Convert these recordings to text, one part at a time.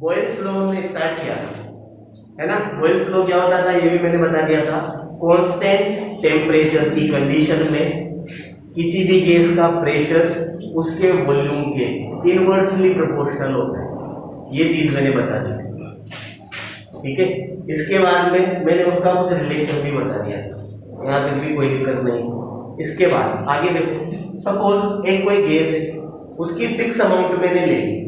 Boyle's law हमने start किया था, है ना। बॉयल्स लॉ क्या होता था ये भी मैंने बता दिया था। कांस्टेंट टेम्परेचर की कंडीशन में किसी भी गैस का प्रेशर उसके वॉल्यूम के इनवर्सली प्रोपोर्शनल होता है, ये चीज मैंने बता दी, ठीक है। इसके बाद में मैंने उसका कुछ रिलेशन भी बता दिया, यहाँ तक भी कोई दिक्कत नहीं। इसके बाद आगे देखो, सपोज एक कोई गैस है, उसकी फिक्स अमाउंट मैंने ले ली,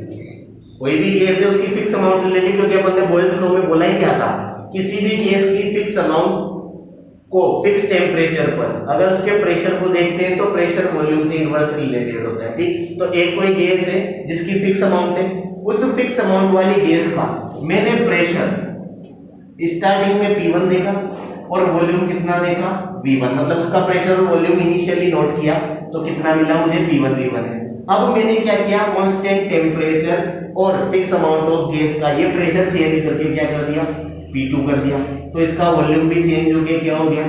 कोई भी गैस है उसकी फिक्स अमाउंट ले ली, क्योंकि अपन ने बॉयल्स लॉ में बोला ही क्या था, किसी भी गैस की फिक्स अमाउंट को फिक्स टेम्परेचर पर अगर उसके प्रेशर को देखते हैं तो प्रेशर वॉल्यूम से इनवर्सली रिलेटेड होता है, ठीक। तो एक कोई गैस है जिसकी फिक्स अमाउंट है, उस फिक्स अमाउंट वाली गैस का मैंने प्रेशर स्टार्टिंग में P1 देखा और वॉल्यूम कितना देखा V1, मतलब उसका प्रेशर और वॉल्यूम इनिशियली नोट किया तो कितना मिला मुझे P1 V1 है। अब मैंने क्या किया, कांस्टेंट टेम्परेचर और फिक्स अमाउंट ऑफ गैस का ये प्रेशर चेंज करके क्या कर दिया, P2 कर दिया, तो इसका वॉल्यूम भी चेंज हो गया, क्या हो गया,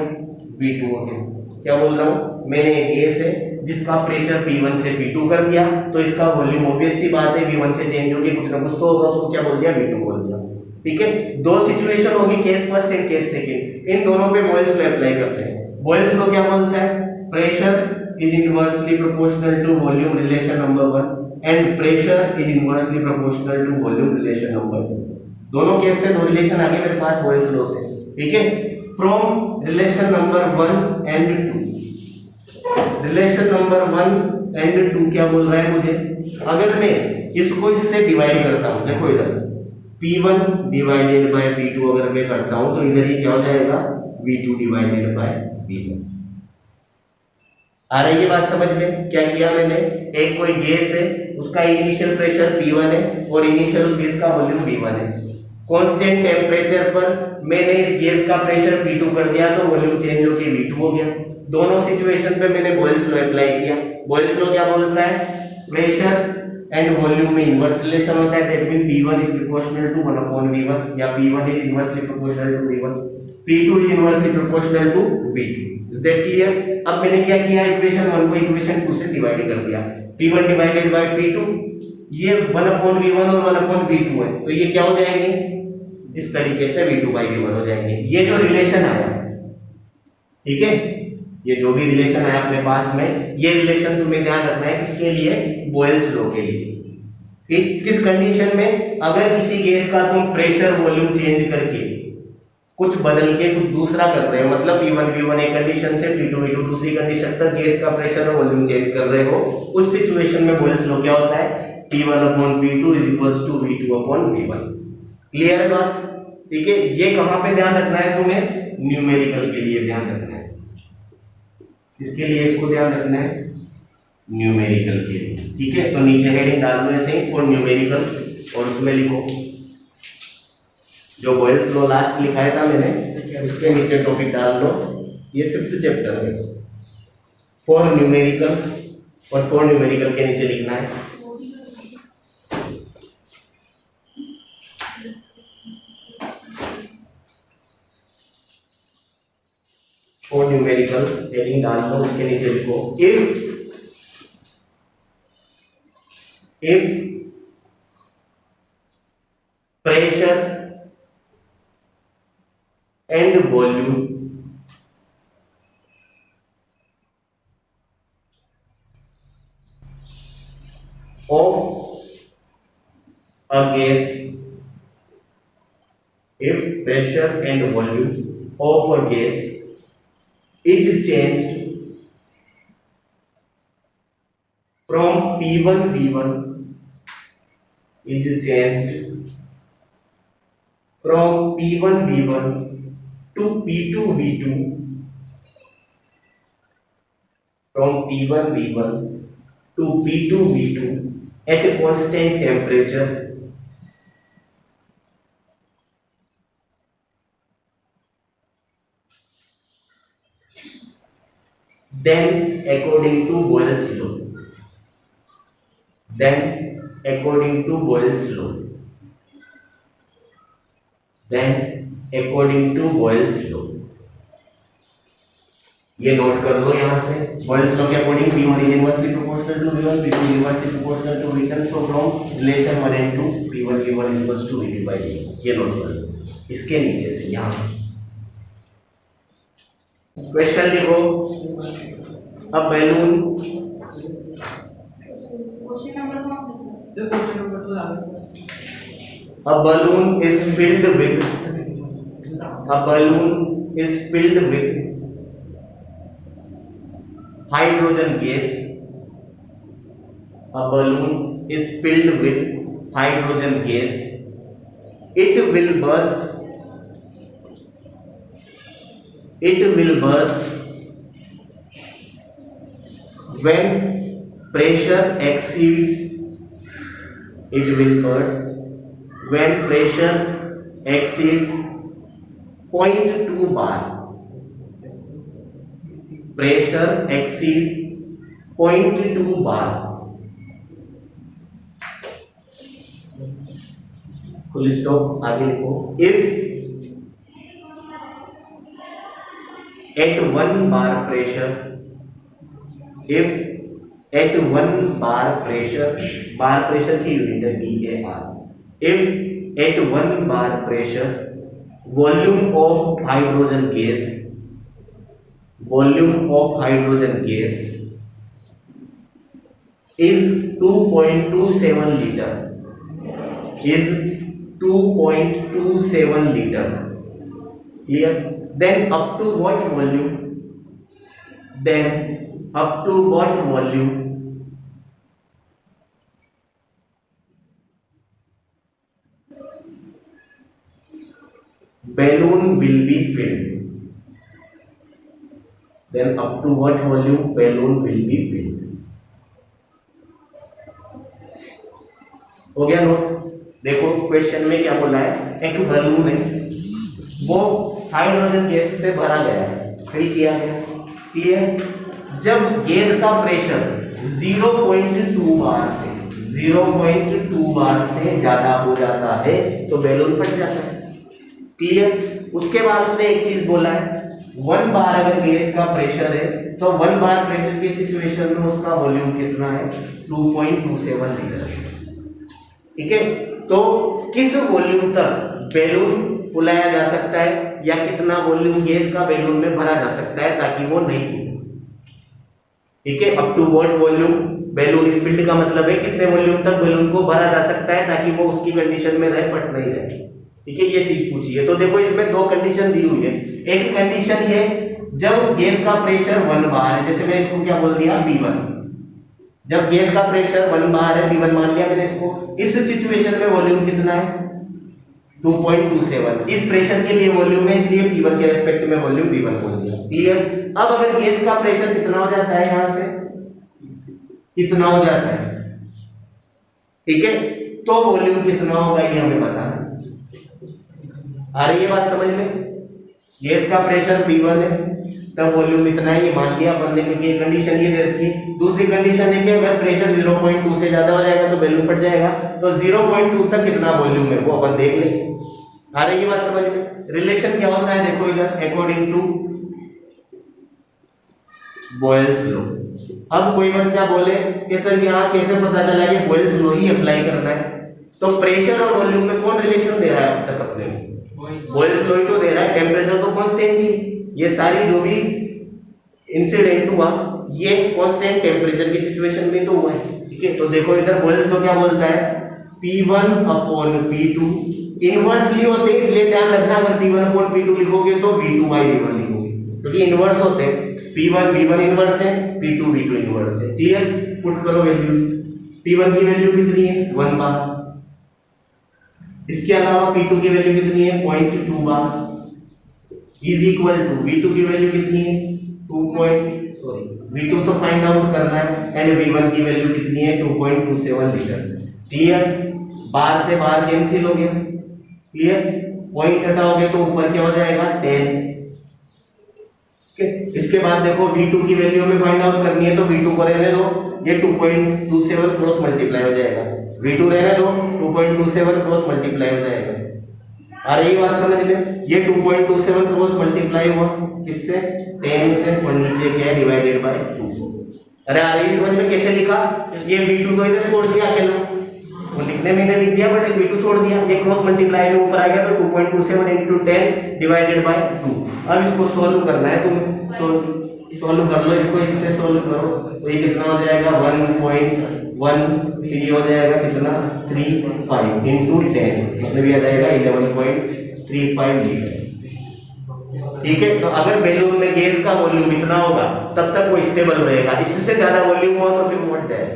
V2 हो गया। क्या बोल रहा हूँ, मैंने एक गैस है जिसका प्रेशर P1 से P2 कर दिया, तो इसका वॉल्यूम ऑब्वियस सी बात है V1 से चेंज हो गया, कुछ ना कुछ तो होगा, उसको क्या बोल दिया, V2 बोल दिया, ठीक है। दो सिचुएशन होगी, case first and case second, इन दोनों पे बॉयल्स लॉ अप्लाई करते हैं। बॉयल्स लॉ क्या बोलता है, pressure is inversely proportional to volume relation number 1 and pressure is inversely proportional to volume relation number 2। दोनों केस से दो रिलेशन आ गए मेरे पास बॉयल्स लॉ से, ठीक है। From relation number 1 and 2, relation number 1 and 2 क्या बोल रहा है मुझे, अगर मैं इसको इससे डिवाइड करता हूं, देखो इधर P1 डिवाइडेड बाय P2 अगर मैं करता हूं तो इधर ये क्या हो जाएगा, V2 डिवाइडेड बाय V1। आ रही है बात समझ में, क्या किया मैंने, एक कोई गैस है उसका इनिशियल प्रेशर P1 है और इनिशियल उस गैस का वॉल्यूम V1 है, कांस्टेंट टेम्परेचर पर मैंने इस गैस का प्रेशर P2 कर दिया तो वॉल्यूम चेंज होकर V2 हो गया। दोनों सिचुएशन पे मैंने बॉयल्स लॉ अप्लाई किया। बॉयल्स लॉ क्या बोलता है, प्रेशर एंड वॉल्यूम में इनवर्स रिलेशन होता है, that mean P1 is proportional to 1 upon V1 या P1 is inversely proportional to V1, P2 is inversely proportional to V2। Is that clear. अब मैंने क्या किया, इक्वेशन 1 को इक्वेशन 2 से डिवाइड कर दिया, P1 डिवाइडेड बाय P2, ये 1 अपॉन V1 और 1 अपॉन V2 है, तो ये क्या हो जाएंगे, इस तरीके से V2 बाई V1 हो जाएंगे। ये जो रिलेशन आया, ठीक है, ये जो भी रिलेशन है अपने पास में, ये रिलेशन तुम्हें ध्यान रखना है किसके लिए, बॉयल्स लॉ के लिए। ठीक, किस कंडीशन में, अगर किसी गैस का तुम प्रेशर वॉल्यूम चेंज करके कुछ बदल के कुछ दूसरा कर रहे हो, मतलब P1 V1 एक कंडीशन से P2 V2 दूसरी कंडीशन तक गैस का प्रेशर और वॉल्यूम चेंज कर रहे हो, उस सिचुएशन में बॉयल्स लॉ क्या होता है, P1 upon P2 is equals to V2 upon V1। Clear है बात, ठीक है। ये कहां पे ध्यान रखना है तुम्हें, न्यूमेरिकल के लिए ध्यान रखना है, इसके लिए इसको ध्यान रखना है, न्यूमेरिकल के लिए, ठीक है। तो नीचे हेडिंग डाल दो ऐसे ही फॉर न्यूमेरिकल और उसमें लिखो जो बॉयल्स लॉ लास्ट लिखाया था मैंने, उसके नीचे टॉपिक डाल दो, ये 5th चैप्टर है फॉर न्यूमेरिकल, और फॉर न्यूमेरिकल के नीचे लिखना है फॉर न्यूमेरिकल, हेडिंग डाल दो, उसके नीचे लिखो if pressure and volume of a gas, if pressure and volume of a gas is changed from P1 V1 is changed from P1 V1 to P2 V2, from P1 V1 to P2 V2 at a constant temperature, then according to Boyle's law, then according to Boyle's law, then according to Boyle's law, ये note कर लो यहाँ से, Boyle's law के according P1 is inversely proportional to V1, P2 is inversely proportional to V10, so from relation 1 and 2 P1 V1 is equals to V2 by V1। ये note कर लो। इसके नीचे से यहाँ क्वेश्चन लिखो, अब balloon a balloon is filled with hydrogen gas. A balloon is filled with hydrogen gas. It will burst when pressure exceeds 0.2 bar. Pressure exceeds 0.2 bar. Full stop, आगे लिखो। If at 1 bar pressure, bar pressure की unit है BAR। If at 1 bar pressure volume of hydrogen gas is 2.27 liter, clear? Then up to what volume balloon will be filled? Then up to what volume balloon will be filled? हो गया note? देखो question में क्या बोला है, एक balloon है, वो हाइड्रोजन गैस से भरा गया है, फिल किया गया, क्लियर? जब गैस का प्रेशर 0.2 बार से ज्यादा हो जाता है तो बैलून फट जाता है, क्लियर? उसके बाद उसने एक चीज बोला है, 1 बार अगर गैस का प्रेशर है तो 1 बार प्रेशर की सिचुएशन में उसका वॉल्यूम कितना है, 2.27 लीटर, ठीक है? तो किस वॉल्यूम तक बैलून फुलाया जा सकता है या कितना वॉल्यूम गैस का बैलून में भरा जा सकता है ताकि वो नहीं फूले, ठीक है? Up to what volume balloon is filled का मतलब है कितने वॉल्यूम तक बैलून को भरा जा सकता है ताकि वो उसकी कंडीशन में रहे, फट नहीं रहे, ठीक है? ये चीज पूछी है। तो देखो इसमें दो कंडीशन दी हुई है। एक कंडीशन ये जब गैस का प्रेशर 1 बार है, जैसे मैंने इसको क्या बोल दिया P1, जब गैस का प्रेशर 1 बार है, P1 मान लिया मैंने इसको, इस सिचुएशन में वॉल्यूम कितना है, 2.27। इस प्रेशर के लिए वॉल्यूम है, इसलिए P1 के रेस्पेक्ट में वॉल्यूम V1 बोल दिया, क्लियर? अब अगर गैस का प्रेशर कितना हो जाता है, यहां से कितना हो जाता है, ठीक है? तो वॉल्यूम कितना होगा ये हमें बताना है। आ रही है बात समझ में? गैस का प्रेशर P1 है, तब वॉल्यूम इतना ही मान लिया अपन ने, क्योंकि कंडीशन ये दे रखी है। दूसरी कंडीशन है कि अगर प्रेशर 0.2 से ज्यादा हो जाएगा तो बैलून फट जाएगा, तो 0.2 तक कितना वॉल्यूम है वो अपन देख ले। आ रही है बात समझ में? रिलेशन क्या होता है देखो इधर, अकॉर्डिंग टू बॉयल्स लॉ। अब कोई बच्चा बोले कि सर यहाँ कैसे पता चला कि बॉयल्स लॉ ही अप्लाई करना है, तो प्रेशर और वॉल्यूम में कौन रिलेशन दे रहा है अब तक अपने? बॉयल्स लॉ ही तो दे रहा है, टेम्परेचर तो कांस्टेंट ही, ये सारी जो भी इंसिडेंट हुआ ये कांस्टेंट टेम्परेचर की सिचुएशन में तो हुआ है, ठीक है? तो देखो इधर बॉयल्स लॉ क्या बोलता है, P1/P2 इनवर्सली होते हैं, इसलिए ध्यान रखना अगर P1/P2 लिखोगे तो V2/V1 लिखोगे, क्योंकि इनवर्स होते हैं। P1 V1 इनवर्स है, P2 V2 इनवर्स है, क्लियर? पुट करो वैल्यूज। P1 की वैल्यू कितनी है, 1 बार। इसके अलावा P2 की वैल्यू कितनी है, 0.2 बार, इज इक्वल टू V2 की वैल्यू कितनी है, V2 तो फाइंड आउट करना है, एंड V1 की वैल्यू कितनी है, 2.27 लीटर, क्लियर? बार से बार कैंसिल हो गया, क्लियर? पॉइंट हटाओगे तो ऊपर क्या हो जाएगा, 10। इसके बाद देखो V2 की वैल्यू में फाइंड आउट करनी है, तो V2 को रहने दो, ये 2.27 क्रॉस मल्टीप्लाई हो जाएगा, V2 रहने दो, 2.27 क्रॉस मल्टीप्लाई हो जाएगा। आ रही बात समझ में? ये 2.27 क्रॉस मल्टीप्लाई हुआ किससे? 10 से, और नीचे क्या है? Divided by 2। अरे आ रही समझ में? कैसे लिखा? ये v2 तो इधर छोड़ दिया अकेला, वो लिखने में इधर लिख दिया बट v2 छोड़ दिया, ये क्रॉस मल्टीप्लाई में ऊपर आ गया तो 2.27 into 10 डिवाइडेड बाय 2। अब इसको सोल्व करना है, तुम तो सोल्व कर लो इसको, इससे सोल्व करो तो ये कितना हो जाएगा? 1.13 हो जाएगा, कितना? 35 into 10, मतलब ये आ जाएगा 11.35 लीटर। ठीक है, तो अगर बैलून में गैस का वॉल्यूम इतना होगा तब तक वो स्टेबल रहेगा, इससे ज्यादा वॉल्यूम हुआ तो फिर फट जाएगा।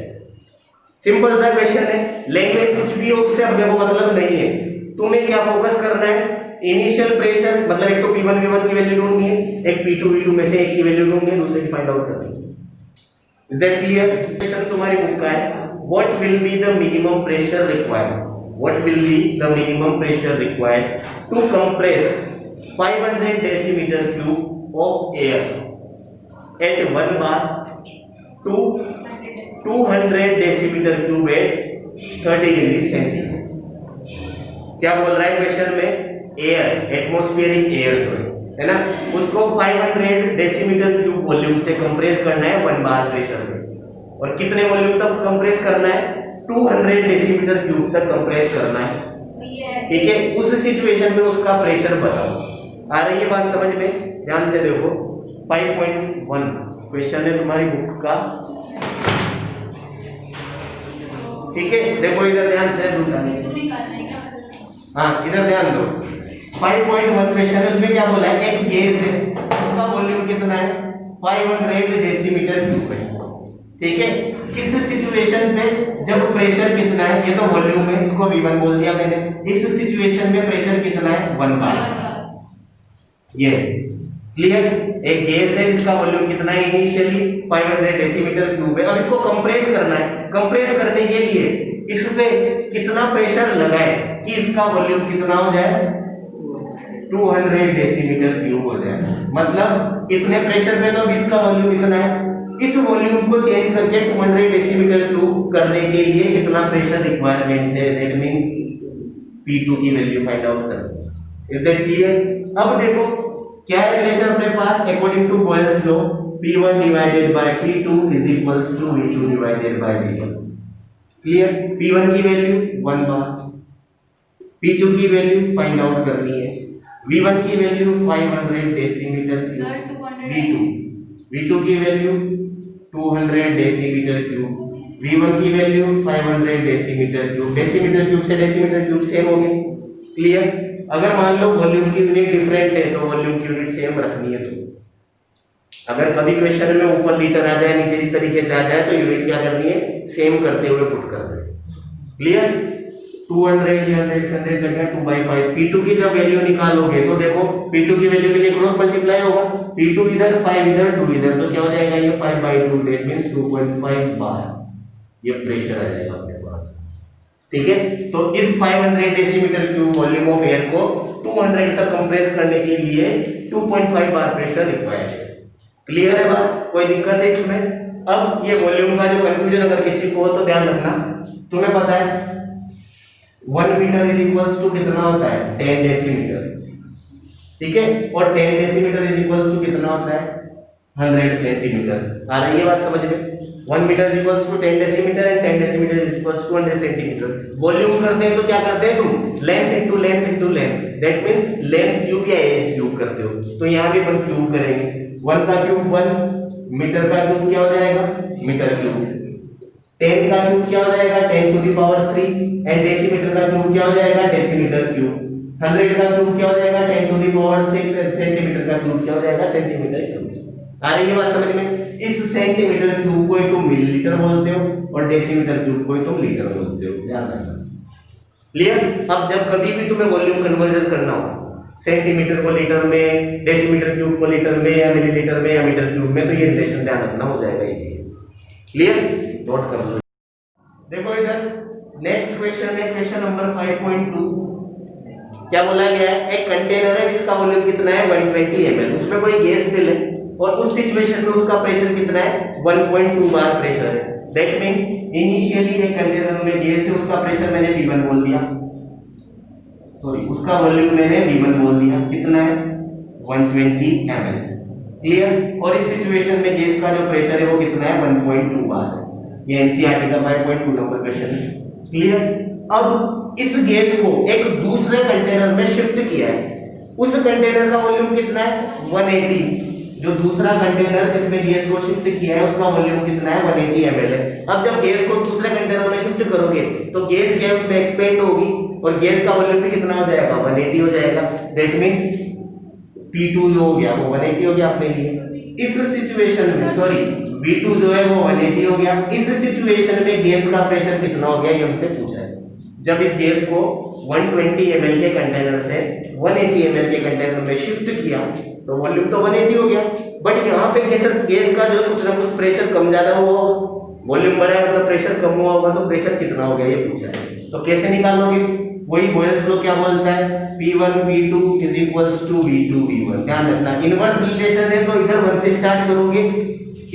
सिंपल सा क्वेश्चन है, लैंग्वेज कुछ भी हो उससे अपने को मतलब नहीं है, तुम्हें क्या फोकस करना है? इनिशियल प्रेशर, मतलब एक तो P1 V1 की वैल्यू ढूंढनी है, एक P2 V2 में से एक की वैल्यू ढूंढनी है, दूसरे की फाइंड आउट करनी है। Is that clear? क्वेश्चन तुम्हारी बुक का है, what will be the minimum pressure required, what will be the minimum pressure required to compress 500 decimeter cube of air at 1 bar to 200 decimeter cube at 30 degree centigrade. क्या बोल रहा है question में? Air, atmospheric air जो है ना, उसको 500 decimetre cube volume से कंप्रेस करना है 1 बार प्रेशर में, और कितने वॉल्यूम तक कंप्रेस करना है? 200 डेसीमीटर क्यूब तक कंप्रेस करना है। ठीक है, उस सिचुएशन में उसका प्रेशर बताओ। आ रही है बात समझ में? ध्यान से देखो, 5.1 क्वेश्चन है तुम्हारी बुक का। ठीक है, देखो इधर ध्यान से, हाँ इधर ध्यान दो। 5.1 क्वेश्चन है, उसमें क्या बोला है? एक गैस है, उसका वॉल्यूम कितना है? 500 डेसीमीटर क्यूब है। ठीक है, किस सिचुएशन पे जब प्रेशर कितना है? ये तो वॉल्यूम है, इसको V1 बोल दिया मैंने। इस सिचुएशन में प्रेशर कितना है? 1 बार। ये क्लियर? एक गैस है जिसका वॉल्यूम कितना है? इनिशियली 500 डेसीमीटर क्यूब है। अब इसको कंप्रेस करना है, कंप्रेस करने के लिए इस पे कितना प्रेशर लगाए कि इसका वॉल्यूम कितना हो जाए? 200 डेसीमीटर क्यूब हो जाए। मतलब इतने प्रेशर पे तो इसका वॉल्यूम इतना है, इस वॉल्यूम को चेंज करके 200 डेसीमीटर क्यूब करने के लिए कितना प्रेशर रिक्वायरमेंट है? दैट मींस P2 की वैल्यू फाइंड आउट करना। Is that clear? अब देखो क्या है रिलेशन अपने पास? According to Boyle's law, P1 divided by P2 is equals to V2 divided by V1। Clear? P1 की वैल्यू 1 बार, P2 की वैल्यू फाइंड आउट करनी है, V1 की वैल्यू 500 डेसीमीटर क्यूब, V2 की वैल्यू 200 डेसीमीटर क्यूब, V1 की value 500 decimetre cube. Decimetre cube से decimetre cube same हो गए। क्लियर? अगर मान लो वॉल्यूम की यूनिट डिफरेंट है तो वॉल्यूम की यूनिट सेम रखनी है। तो अगर कभी क्वेश्चन में ऊपर लीटर आ जाए, नीचे इस तरीके से आ जाए, तो यूनिट क्या करनी है? सेम करते हुए पुट करना है। क्लियर? 200 100 करके 2/5। P2 की जब वैल्यू निकालोगे तो देखो P2 की वैल्यू के लिए क्रॉस मल्टीप्लाई होगा, P2 इधर 5 इधर 2 इधर, तो क्या हो जाएगा? ये 5/2, दैट मींस 2.5 बार ये प्रेशर आ जाएगा अपने पास। ठीक है, तो इस 500 decimetre cube volume of air को 200 तक कंप्रेस करने के लिए 2.5 बार प्रेशर रिक्वायर्ड है। क्लियर है बात? कोई दिक्कत है इसमें? अब ये वॉल्यूम का जो कंफ्यूजन अगर किसी को हो तो ध्यान रखना, तुम्हें पता है 1 मीटर इज इक्वल्स टू कितना होता है? 10 डेसीमीटर। ठीक है, और 10 डेसीमीटर इज इक्वल्स टू कितना होता है? 100 सेंटीमीटर। आ रही है बात समझ में? 1 metre is equals to 10 decimetre and 10 decimetre is equals to 100 centimetre. Volume करते हैं तो क्या करते हैं तुम? Length into length into length, that means length cube या एज क्यूब करते हो। तो यहां भी अपन क्यूब करेंगे। 1 का क्यूब 1, मीटर का क्यूब क्या हो जाएगा? Metre cube. 10 का क्यूब क्या हो जाएगा? 10 to the power 3, and decimetre का क्यूब क्या हो जाएगा? Decimetre cube. 100 का क्यूब क्या हो जाएगा? 10 to the power 6, and centimetre का क्यूब क्या हो जाएगा? Centimetre cube. आ रही है बात समझ में? इस सेंटीमीटर क्यूब को ही तुम मिलीलीटर बोलते हो और डेसीमीटर क्यूब को ही तुम लीटर बोलते हो। ध्यान रखना। क्लियर? अब जब कभी भी तुम्हें वॉल्यूम कन्वर्जन करना हो, सेंटीमीटर को लीटर में, डेसीमीटर क्यूब को लीटर में, या मिलीलीटर में, या मीटर क्यूब में, तो ये रिलेशन ध्यान रखना, हो जाएगा इजी। क्लियर? नोट कर लो। देखो इधर नेक्स्ट क्वेश्चन है, क्वेश्चन नंबर 5.2। क्या बोला गया है? एक कंटेनर है जिसका वॉल्यूम कितना है? 120 ml। उसमें कोई गैस फिल है और उस सिचुएशन में उसका प्रेशर कितना है? 1.2 बार प्रेशर है। दैट मींस इनिशियली एक कंटेनर में गैस है, उसका प्रेशर मैंने P1 बोल दिया। सॉरी उसका वॉल्यूम मैंने V1 बोल दिया, कितना है 120 ml। क्लियर। और इस सिचुएशन में गैस का जो प्रेशर है वो कितना है 1.2 बार है। ये एनसीईआरटी का 5.2 नंबर क्वेश्चन है। क्लियर। अब इस गैस को एक दूसरे कंटेनर में शिफ्ट किया है, उस कंटेनर का वॉल्यूम कितना है 180। जो दूसरा कंटेनर जिसमें गैस को शिफ्ट किया है उसका वॉल्यूम कितना है 180 ml है। अब जब गैस को दूसरे कंटेनर में शिफ्ट करोगे तो गैस क्या उसमें एक्सपेंड होगी और गैस का वॉल्यूम भी कितना हो जाएगा 180 हो जाएगा। दैट मींस P2 जो हो गया वो 180 हो गया अपने लिए। इस सिचुएशन में सॉरी V2 जो है वो 180 हो गया। इस सिचुएशन में गैस का प्रेशर कितना हो गया ये हमसे पूछा है। जब इस गैस को 120 ml के कंटेनर से 180 ml के कंटेनर में शिफ्ट किया तो वॉल्यूम तो 180 हो गया, बट यहाँ पे गैस का जो कुछ ना कुछ प्रेशर कम ज्यादा हुआ, वॉल्यूम बढ़ा है मतलब प्रेशर कम हुआ होगा, तो प्रेशर कितना हो गया ये पूछा है। तो कैसे निकालोगे? वही बॉयल्स लॉ क्या बोलता है, P1 P2 is equals to V2 V1। ध्यान रखना इनवर्स रिलेशन है, तो इधर 1 से स्टार्ट करोगे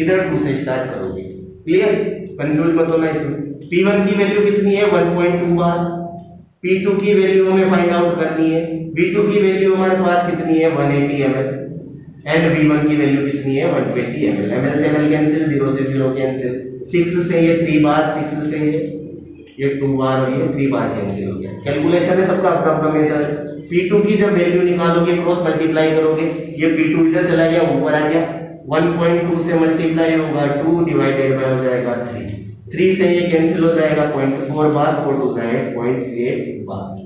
इधर 2 से स्टार्ट करोगे। क्लियर। कंफ्यूज मत होना इसमें। P1 की वैल्यू कितनी है 1.2 बार, P2 की वैल्यू हमें फाइंड आउट करनी है, V2 की वैल्यू हमारे पास कितनी है 180 ml एंड V1 की वैल्यू कितनी है 120 ml। ml से ml कैंसिल, 0 से 0 कैंसिल, 6 से ये 3 बार, 6 से ये 2 बार और ये 3 बार कैंसिल हो गया। कैलकुलेशन है सबका अपना अपना मेथड। P2 की जब वैल्यू निकालोगे क्रॉस मल्टीप्लाई करोगे, ये P2 इधर चला गया ऊपर आ गया, 1.2 से मल्टीप्लाई होगा 2 डिवाइडेड बाय हो जाएगा 3, 3 से ये कैंसिल हो जाएगा 0.4 बार, 4 टू जाए 0.8 बार।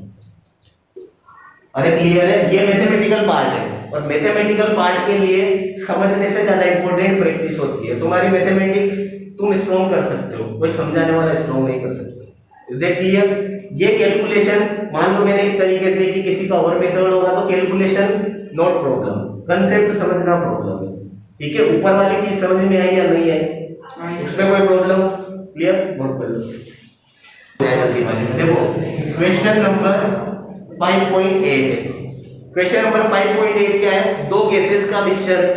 अरे क्लियर है? ये मैथमेटिकल पार्ट है और मैथमेटिकल पार्ट के लिए समझने से ज्यादा इंपॉर्टेंट प्रैक्टिस होती है। तुम्हारी मैथमेटिक्स तुम स्ट्रॉन्ग कर सकते हो, कोई समझाने वाला स्ट्रॉन्ग नहीं कर सकता। Is that clear? ये कैलकुलेशन मान लो मैंने इस तरीके से कि किसी का और मेथड होगा तो कैलकुलेशन नॉट प्रॉब्लम, कंसेप्ट समझना प्रॉब्लम है। ठीक है, ऊपर वाली चीज समझ में आई या नहीं आई उसमें कोई प्रॉब्लम? क्लियर? नोट कर लो। देखो क्वेश्चन नंबर 5.8 है। क्वेश्चन नंबर 5.8 क्या है? दो गैसेस का मिक्सचर है,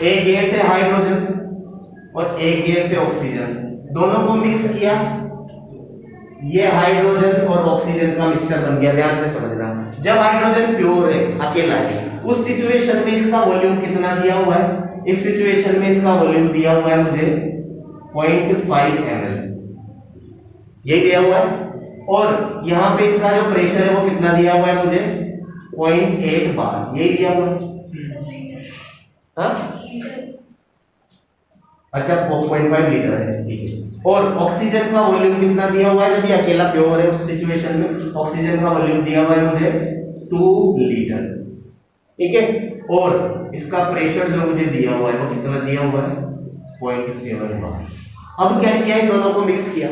एक गैस है हाइड्रोजन और एक गैस है ऑक्सीजन, दोनों को मिक्स किया, ये हाइड्रोजन और ऑक्सीजन का मिक्सचर बन गया। ध्यान से समझना, जब हाइड्रोजन प्योर है अकेला है उस सिचुएशन में इसका वॉल्यूम कितना दिया हुआ है? इस सिचुएशन में इसका वॉल्यूम दिया हुआ है मुझे 0.5 ml, ये दिया हुआ है। और यहाँ पे इसका जो प्रेशर है वो कितना दिया हुआ है मुझे 0.8 बार, यही दिया हुआ है। हाँ अच्छा 0.5 लीटर है, ठीक है। और ऑक्सीजन का वॉल्यूम कितना दिया हुआ है? जब ये अकेला प्योर है उस सिचुएशन में ऑक्सीजन का वॉल्यूम दिया हुआ है मुझे 2 लीटर, ठीक है। और इसका प्रेशर जो मुझे दिया हुआ है वो कितना दिया हुआ है 0.7 बार। अब क्या किया है, दोनों को मिक्स किया,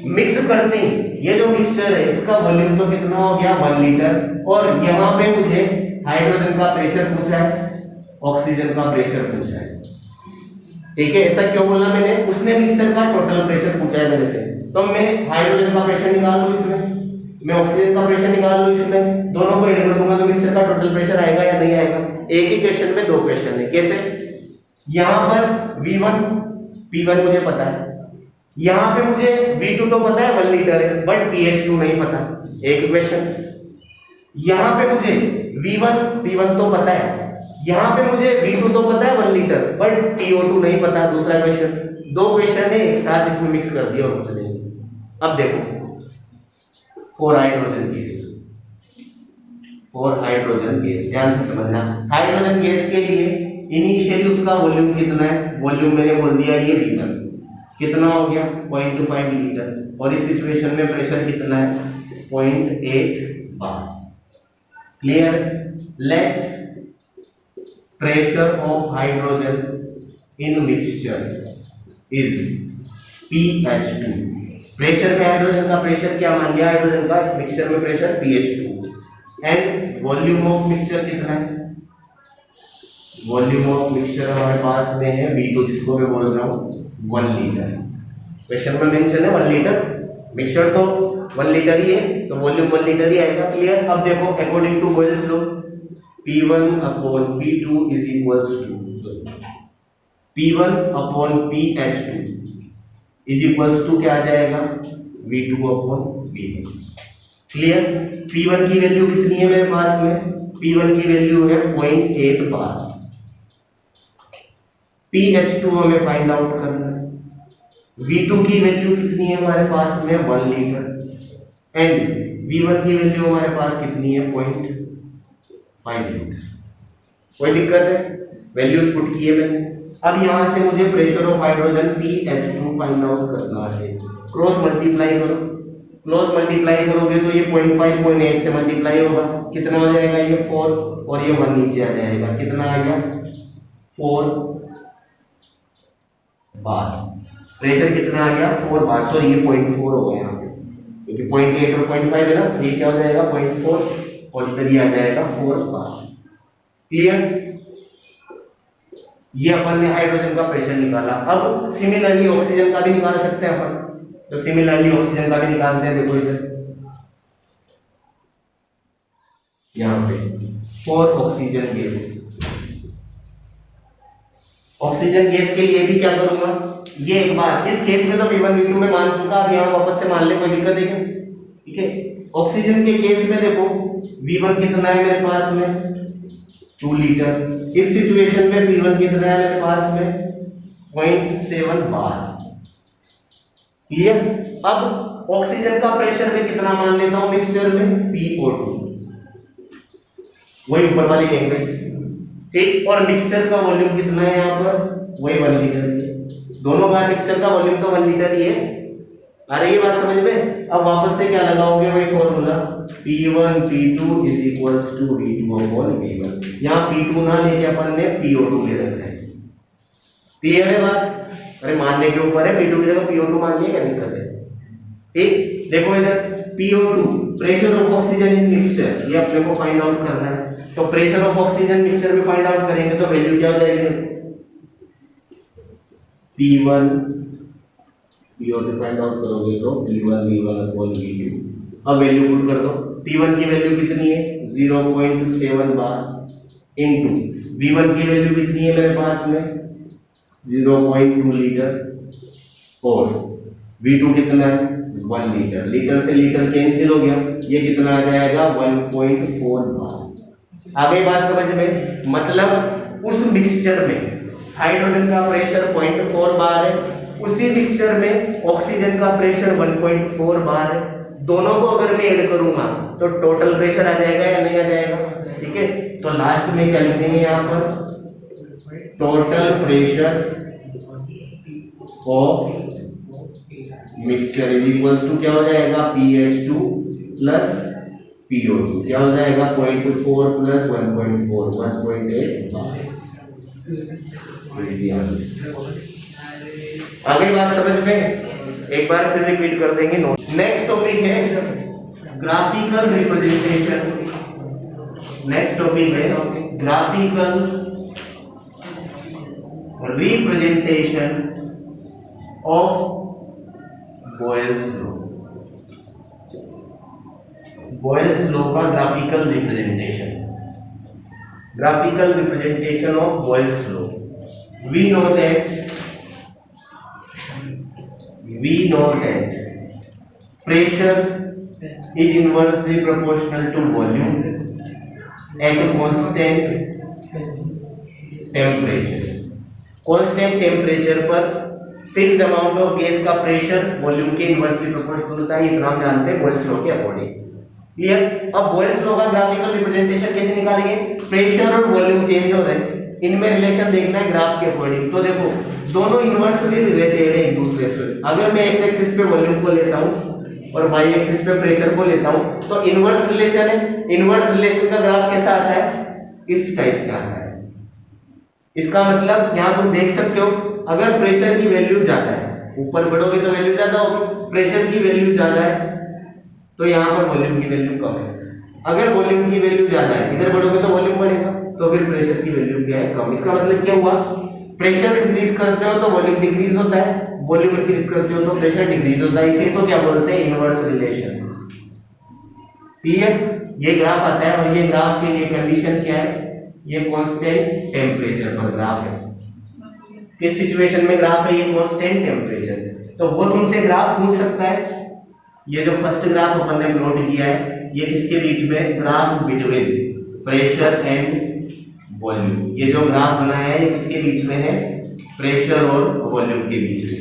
मिक्स करते ही ये जो मिक्सचर है इसका वॉल्यूम तो कितना हो गया 1 लीटर। और यहाँ पे मुझे हाइड्रोजन का प्रेशर पूछा है, ऑक्सीजन का प्रेशर पूछा है, ठीक है। ऐसा क्यों बोला मैंने? उसने मिक्सचर का टोटल प्रेशर पूछा है मेरे से, तो मैं हाइड्रोजन का प्रेशर निकाल लूं इसमें, मैं ऑक्सीजन का प्रेशर निकाल लूं इसमें, दोनों को ऐड कर दूंगा तो मिक्सचर का टोटल प्रेशर आएगा या नहीं आएगा? एक ही क्वेश्चन में दो क्वेश्चन है। कैसे? यहाँ पर V1 P1 मुझे पता है, यहाँ पे मुझे V2 तो पता है 1 लीटर है, बट pH2 नहीं पता, एक क्वेश्चन। यहाँ पे मुझे V1 P1 तो पता है, यहाँ पे मुझे V2 तो पता है 1 लीटर, बट TO2 नहीं पता, दूसरा क्वेश्चन। दो क्वेश्चन है एक साथ इसमें मिक्स कर दिया और कुछ नहीं। अब देखो for hydrogen gas, for hydrogen gas ध्यान से समझना, हाइड्रोजन गैस के लिए इनिशियली उसका वॉल्यूम कितना है? वॉल्यूम मैंने बोल दिया ये लीटर, कितना हो गया 0.25 लीटर। और इस सिचुएशन में प्रेशर कितना है 0.8 bar. Clear? Let pressure of hydrogen in mixture is pH2। Pressure में हाइड्रोजन का प्रेशर क्या मान लिया? हाइड्रोजन का इस मिक्सचर में pressure pH2। And volume of mixture कितना है? वॉल्यूम ऑफ मिक्सचर हमारे पास में है V2, जिसको मैं बोल रहा हूँ 1 लीटर। क्वेश्चन में मेंशन है 1 लीटर, मिक्सचर तो 1 लीटर ही है तो वॉल्यूम 1 लीटर ही आएगा। क्लियर? अब देखो according to Boyle's law P1 upon P2 is equals to P1 upon pH2 is equals to क्या आ जाएगा V2 upon V1। Clear? P1 की वैल्यू कितनी है मेरे पास में? P1 की वैल्यू है 0.8 बार। pH2 हमें फाइंड आउट करना है। V2 की वैल्यू कितनी है हमारे पास में? 1 लीटर। एंड V1 की वैल्यू हमारे पास कितनी है? 0.5 लीटर। कोई दिक्कत है? वैल्यूज पुट किए मैंने। अब यहां से मुझे pressure of hydrogen pH2 find out करना है। क्रॉस मल्टीप्लाई करो। क्रॉस मल्टीप्लाई करोगे तो ये 0.5 0.8 से मल्टीप्लाई होगा, कितना हो जाएगा? ये 4 और ये 1 नीचे आ जाएगा। कितना आ गया? 4 बार। प्रेशर कितना आ गया? 4 बार। सॉरी ये 0.4 हो गया यहाँ पे, क्योंकि 0.8 और 0.5 है ना, ये क्या हो जाएगा? 0.4 और इधर ये आ जाएगा 4 बार। क्लियर? ये अपन ने हाइड्रोजन का प्रेशर निकाला। अब सिमिलरली ऑक्सीजन का भी निकाल सकते हैं अपन, तो सिमिलरली ऑक्सीजन का भी निकालते हैं। देखो इधर यहाँ पे 4 ऑक्सीजन गैस। ऑक्सीजन गैस के लिए भी क्या करूंगा? ये एक बार इस केस में तो V1 V2 में मान चुका, अब यहाँ वापस से मान ले, कोई दिक्कत है क्या? ठीक है। ऑक्सीजन के केस में देखो V1 कितना है मेरे पास में? 2 लीटर। इस सिचुएशन में P1 कितना है मेरे पास में? 0.7 बार। क्लियर? अब ऑक्सीजन का प्रेशर में कितना मान लेता हूं मिक्सचर में? PO2, वही ऊपर वाली लैंग्वेज। ठीक। और मिक्सचर का वॉल्यूम कितना है यहाँ पर? वही 1 लीटर। दोनों का मिक्सचर का वॉल्यूम तो 1 लीटर ही है। आ रही है बात समझ में? अब वापस से क्या लगाओगे? वही formula P1 P2 is equals to V2 upon V1। यहाँ P2 ना लेके अपन ने PO2 ले रखा है। क्लियर है बात? अरे मानने के ऊपर है, P2 की जगह PO2 मान लिया, क्या दिक्कत है? ठीक। देखो इधर PO2 pressure of oxygen in mixture, ये अपने को फाइंड आउट करना है। तो प्रेशर ऑफ ऑक्सीजन मिक्सचर में फाइंड आउट करेंगे तो वैल्यू क्या हो जाएगी? P1 PO2 फाइंड आउट करोगे तो P1 V1 अपॉन V2। अब वैल्यू पुट कर दो। P1 की वैल्यू कितनी है? 0.7 बार इनटू V1 की वैल्यू कितनी है मेरे पास में? 0.2 लीटर और V2 कितना है? 1 लीटर। लीटर से लीटर कैंसिल हो गया, ये कितना आ जाएगा? 1.4 बार। आ गई बात समझ में? मतलब उस मिक्सचर में हाइड्रोजन का प्रेशर 0.4 बार है, उसी मिक्सचर में ऑक्सीजन का प्रेशर 1.4 बार है। दोनों को अगर मैं ऐड करूंगा तो टोटल प्रेशर आ जाएगा या नहीं आ जाएगा? ठीक है। तो लास्ट में क्या लिखेंगे यहाँ पर? Total pressure of mixture is equals to क्या हो जाएगा? pH2 plus PO2। क्या हो जाएगा? 0.4 प्लस 1.4 1.8 बार। आगे बात समझ में? एक बार फिर रिपीट कर देंगे। नेक्स्ट टॉपिक है ग्राफिकल रिप्रेजेंटेशन। नेक्स्ट टॉपिक है graphical representation of Boyle's law. Boyle's law का graphical representation. Graphical representation of Boyle's law. We know that pressure is inversely proportional to volume at a constant temperature. Constant temperature पर fixed amount of gas का pressure volume के inversely proportional होता है। इतना हम जानते हैं बॉयल्स लॉ के अकॉर्डिंग। क्लियर? अब बॉयल्स लॉ का ग्राफिकल रिप्रेजेंटेशन कैसे निकालेंगे? प्रेशर और वॉल्यूम चेंज हो रहे हैं, इनमें रिलेशन देखना है ग्राफ के अकॉर्डिंग। तो देखो दोनों इनवर्सली रिलेटेड है एक दूसरे से। अगर मैं एक्स एक्सिस पे वॉल्यूम को लेता हूं और वाई एक्सिस पे प्रेशर को लेता हूं तो इनवर्स रिलेशन है। इनवर्स रिलेशन का ग्राफ कैसा आता है? इस टाइप से आता है। इसका मतलब यहां तुम देख सकते हो, अगर प्रेशर की वैल्यू ज्यादा है, ऊपर बढ़ोगे तो वैल्यू ज्यादा होगी, प्रेशर की वैल्यू ज्यादा है तो यहाँ पर वॉल्यूम की वैल्यू कम है। अगर वॉल्यूम की वैल्यू ज्यादा है, इधर बढ़ोगे तो वॉल्यूम बढ़ेगा, तो फिर प्रेशर की वैल्यू क्या है? कम। इसका मतलब क्या हुआ? प्रेशर इंक्रीज करते हो तो वॉल्यूम डिक्रीज होता है, वॉल्यूम इंक्रीज करते हो तो प्रेशर डिक्रीज होता है। इसे तो क्या बोलते हैं? Inverse relation. क्लियर? ये ग्राफ आता है और ये ग्राफ के लिए कंडीशन क्या है? ये कांस्टेंट टेम्परेचर पर ग्राफ है। किस सिचुएशन में ग्राफ है? ये कांस्टेंट टेम्परेचर। तो वो तुमसे ग्राफ पूछ सकता है। ये जो फर्स्ट ग्राफ अपन ने प्लॉट किया है ये किसके बीच में, graph between pressure and volume. ये जो ग्राफ बनाया है ये किसके बीच में है, प्रेशर और वॉल्यूम के बीच में।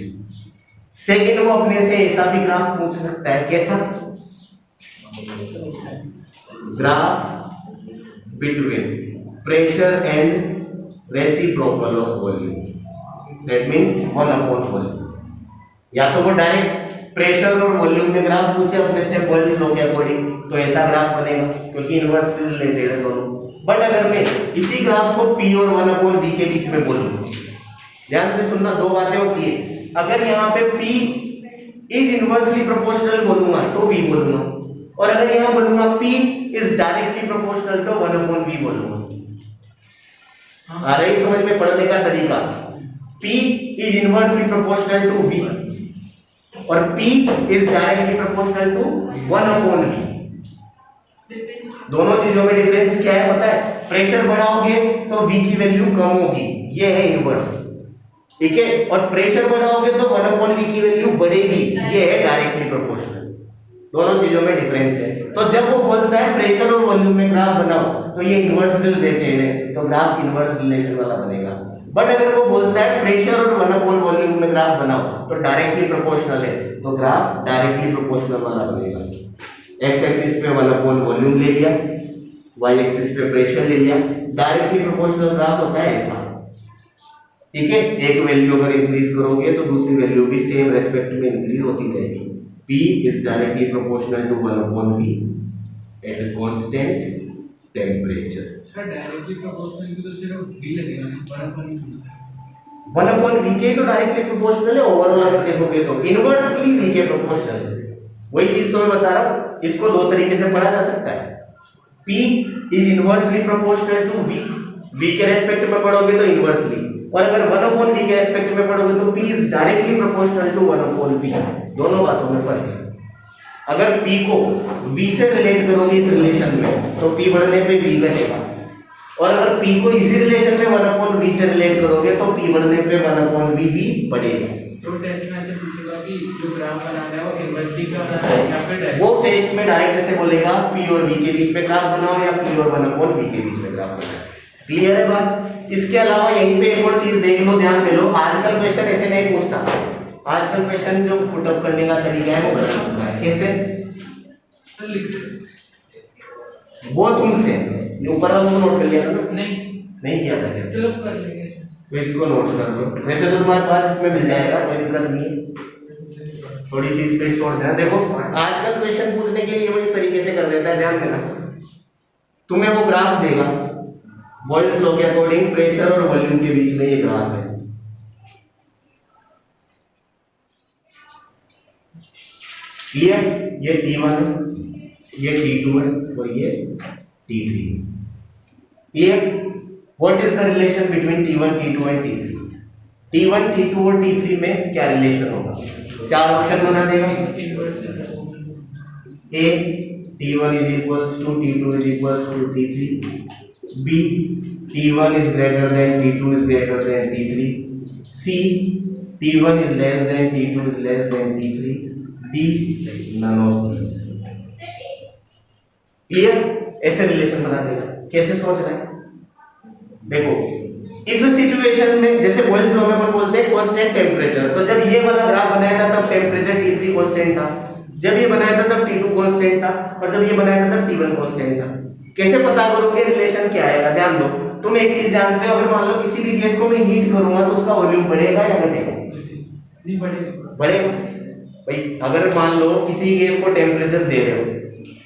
सेकंड, वो अपने से ऐसा भी ग्राफ पूछ सकता है, कैसा, graph between pressure and reciprocal of volume, that means 1/वॉल्यूम। या तो वो डायरेक्ट प्रेशर और वॉल्यूम में ग्राफ पूछे अपने से बॉयल्स लॉ के अकॉर्डिंग, तो ऐसा ग्राफ बनेगा क्योंकि इन्वर्सली रिलेटेड है दोनों। बट अगर मैं इसी ग्राफ को P और 1/V के बीच में बोलूं, ध्यान से सुनना, दो बातें होती है। अगर यहाँ पे P इज इनवर्सली प्रोपोर्शनल बोलूंगा तो V बोलूंगा, और अगर यहाँ बोलूंगा P इज डायरेक्टली प्रोपोर्शनल तो 1/V बोलूंगा। आ रही समझ में पढ़ने का तरीका, P is inversely proportional to V और P is directly proportional to 1/V। दोनों चीजों में डिफरेंस क्या है पता है, प्रेशर बढ़ाओगे तो V की वैल्यू कम होगी, ये है इनवर्स, ठीक है, और प्रेशर बढ़ाओगे तो 1/V की वैल्यू बढ़ेगी, ये है डायरेक्टली प्रोपोर्शनल। दोनों चीजों में डिफरेंस है। तो जब वो बोलता है प्रेशर और वॉल्यूम में ग्राफ बनाओ तो ये इनवर्स रिलेटेड है, तो ग्राफ इनवर्स रिलेशन वाला बनेगा। बट अगर वो बोलता है प्रेशर और 1/वॉल्यूम में ग्राफ बनाओ तो डायरेक्टली प्रोपोर्शनल है, तो ग्राफ डायरेक्टली प्रोपोर्शनल वाला बनेगा। एक्स एक्सिस पे 1/वॉल्यूम ले लिया, वाई एक्सिस पे प्रेशर ले लिया, डायरेक्टली प्रोपोर्शनल ग्राफ होता है ऐसा, ठीक है। एक वैल्यू अगर इंक्रीज करोगे तो दूसरी वैल्यू भी सेम रेस्पेक्ट में इंक्रीज होती जाएगी। P is directly proportional to 1/V at a constant temperature। Sir directly proportional की तो सिर्फ V लगेगा, 1/V के तो डायरेक्टली प्रोपोर्शनल है, ओवरऑल अगर देखोगे तो इनवर्सली V के प्रोपोर्शनल है। वही चीज तो मैं बता रहा हूं, इसको दो तरीके से पढ़ा जा सकता है। P is inversely proportional to V, V के रेस्पेक्ट में पढ़ोगे तो इनवर्सली, और अगर 1/V के रेस्पेक्ट में पढ़ोगे तो P is directly proportional to 1/V। दोनों बातों में फर्क है। अगर P को V से रिलेट करोगे इस रिलेशन में तो P बढ़ने पे V घटेगा, और अगर P को इसी रिलेशन में 1/V से रिलेट करोगे तो P बढ़ने पे 1/V भी बढ़ेगा। तो टेस्ट में ऐसे पूछेगा कि जो ग्राफ बनाना है वो इनवर्सली का बनाना है या फिर डायरेक्ट? वो टेस्ट में डायरेक्ट ऐसे बोलेगा P और V के बीच में ग्राफ बनाओ या P और 1/V के बीच में ग्राफ बनाओ। क्लियर है बात? इसके अलावा यहीं पे एक और चीज देख लो, ध्यान दे लो, आजकल क्वेश्चन ऐसे नहीं पूछता। आजकल क्वेश्चन जो पुटअप करने का तरीका है वो बदल चुका है। कैसे? वो तुमसे ऊपर वाला वो नोट कर लिया था ना? नहीं किया था क्या? चलो कर लेंगे, तो इसको नोट कर लो। वैसे तो तुम्हारे पास इसमें मिल जाएगा, कोई दिक्कत नहीं है, थोड़ी सी स्पेस छोड़ देना। देखो आजकल क्वेश्चन पूछने के लिए वो इस तरीके से कर देता है, ध्यान देना। तुम्हें वो ग्राफ देगा, बॉयल्स लॉ के अकॉर्डिंग प्रेशर और वॉल्यूम के बीच में ये ग्राफ है। क्लियर? ये T1 है, ये T2 है और ये T3। Clear? What is the relation between T1, T2 and T3? T1, T2 और T3 में क्या रिलेशन होगा? चार ऑप्शन बना देगा। A T1 is equals to T2 is equals to T3, B T1 is greater than T2 is greater than T3, C T1 is less than T2 is less than T3, D none of these। Clear? ऐसे relation बना देगा। कैसे सोच रहे हैं? देखो इस situation में जैसे बॉयल्स लॉ में अपन बोलते हैं कांस्टेंट टेम्परेचर, तो जब ये वाला ग्राफ बनाया था तब टेम्परेचर T3 कांस्टेंट था, जब ये बनाया था तब T2 कांस्टेंट था, और जब ये बनाया था तब T1 कांस्टेंट था। कैसे पता करोगे रिलेशन क्या आएगा? ध्यान दो, तुम एक चीज जानते हो, अगर मान लो किसी भी गैस को मैं हीट करूंगा तो उसका वॉल्यूम बढ़ेगा या घटेगा? नहीं बढ़ेगा। बढ़ेगा भाई। अगर मान लो किसी गैस को टेम्परेचर दे रहे हो,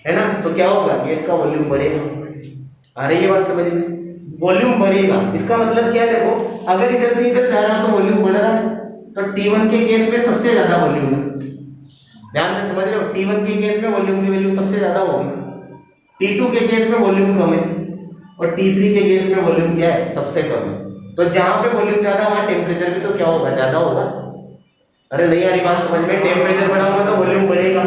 है ना, तो क्या होगा? गैस का वॉल्यूम बढ़ेगा। आ रही है बात समझ में? वॉल्यूम बढ़ेगा, इसका मतलब क्या है? देखो अगर इधर से इधर जा रहा है तो वॉल्यूम बढ़ रहा है, तो T1 के केस में सबसे ज्यादा वॉल्यूम है। ध्यान से समझ रहे हो? T1 के केस में वॉल्यूम की वैल्यू सबसे ज्यादा होगी, T2 के केस में वॉल्यूम कम है, और T3 के केस में वॉल्यूम क्या है? सबसे कम है। तो जहां पे वॉल्यूम ज्यादा वहां टेम्परेचर भी तो क्या होगा? ज्यादा होगा। अरे नहीं आ रही बात समझ में? टेम्परेचर बढ़ा होगा तो वॉल्यूम बढ़ेगा।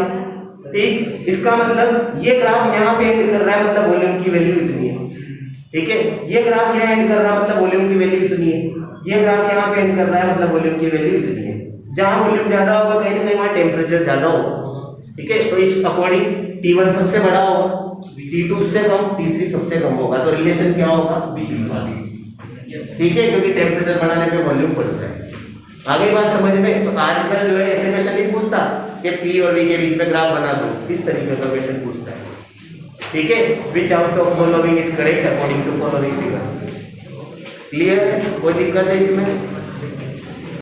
ठीक, इसका मतलब ये ग्राफ यहाँ पे एंड कर रहा है, मतलब वॉल्यूम की वैल्यू इतनी है। ठीक है, ये ग्राफ यहाँ एंड कर रहा है, मतलब वॉल्यूम की वैल्यू इतनी है। ये ग्राफ यहाँ पे एंड कर रहा है, मतलब वॉल्यूम की वैल्यू इतनी है। जहां वॉल्यूम ज्यादा होगा कहीं ना कहीं वहां टेम्परेचर ज्यादा होगा। ठीक है, तो इस अकॉर्डिंग T1 सबसे बड़ा होगा, T2 उससे कम, T3 सबसे कम होगा, तो रिलेशन क्या होगा? B। ठीक है, क्योंकि टेम्परेचर बढ़ाने पे वॉल्यूम बढ़ता है। आगे बात समझ में? तो आजकल जो है ऐसे क्वेश्चन नहीं पूछता कि P और V के बीच में ग्राफ बना दो, इस तरीके का क्वेश्चन पूछता है। ठीक है, which out of following is correct according to following figure. Clear है? कोई दिक्कत है इसमें?